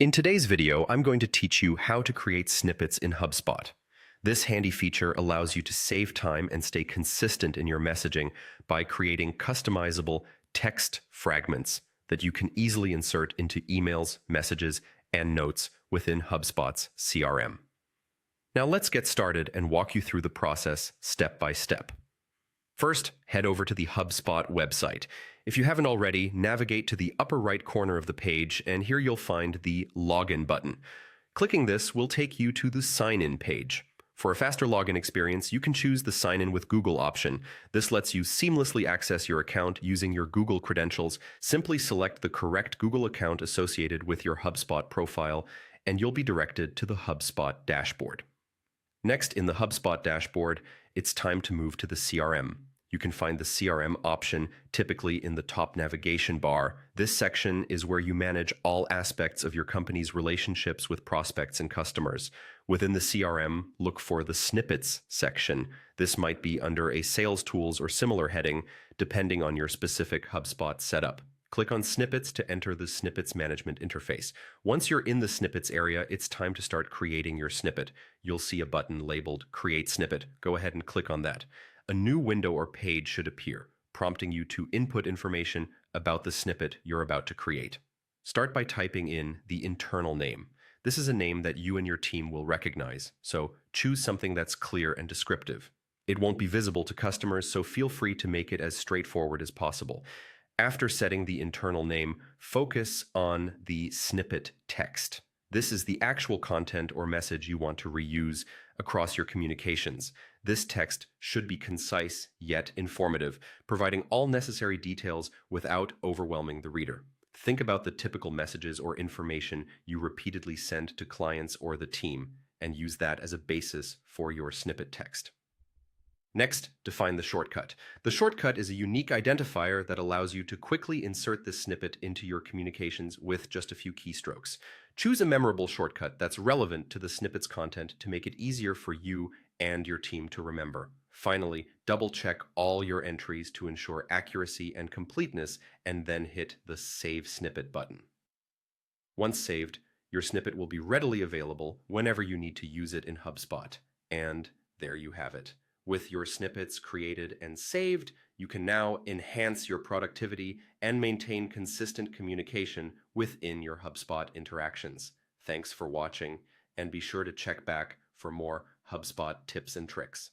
In today's video, I'm going to teach you how to create snippets in Hubspot. This handy feature allows you to save time and stay consistent in your messaging by creating customizable text fragments that you can easily insert into emails, messages, and notes within HubSpot's CRM. Now let's get started and walk you through the process step by step. First, head over to the HubSpot website. If you haven't already, navigate to the upper right corner of the page, and here you'll find the Login button. Clicking this will take you to the Sign In page. For a faster login experience, you can choose the Sign In with Google option. This lets you seamlessly access your account using your Google credentials. Simply select the correct Google account associated with your HubSpot profile, and you'll be directed to the HubSpot dashboard. Next, in the HubSpot dashboard, it's time to move to the CRM. You can find the CRM option typically in the top navigation bar. This section is where you manage all aspects of your company's relationships with prospects and customers. Within the CRM, look for the Snippets section. This might be under a Sales Tools or similar heading, depending on your specific HubSpot setup. Click on Snippets to enter the Snippets management interface. Once you're in the Snippets area, it's time to start creating your snippet. You'll see a button labeled Create Snippet. Go ahead and click on that. A new window or page should appear, prompting you to input information about the snippet you're about to create. Start by typing in the internal name. This is a name that you and your team will recognize, so choose something that's clear and descriptive. It won't be visible to customers, so feel free to make it as straightforward as possible. After setting the internal name, focus on the snippet text. This is the actual content or message you want to reuse across your communications. This text should be concise yet informative, providing all necessary details without overwhelming the reader. Think about the typical messages or information you repeatedly send to clients or the team, and use that as a basis for your snippet text. Next, define the shortcut. The shortcut is a unique identifier that allows you to quickly insert this snippet into your communications with just a few keystrokes. Choose a memorable shortcut that's relevant to the snippet's content to make it easier for you and your team to remember. Finally, double-check all your entries to ensure accuracy and completeness, and then hit the Save Snippet button. Once saved, your snippet will be readily available whenever you need to use it in HubSpot. And there you have it. With your snippets created and saved, you can now enhance your productivity and maintain consistent communication within your HubSpot interactions. Thanks for watching, and be sure to check back for more HubSpot tips and tricks.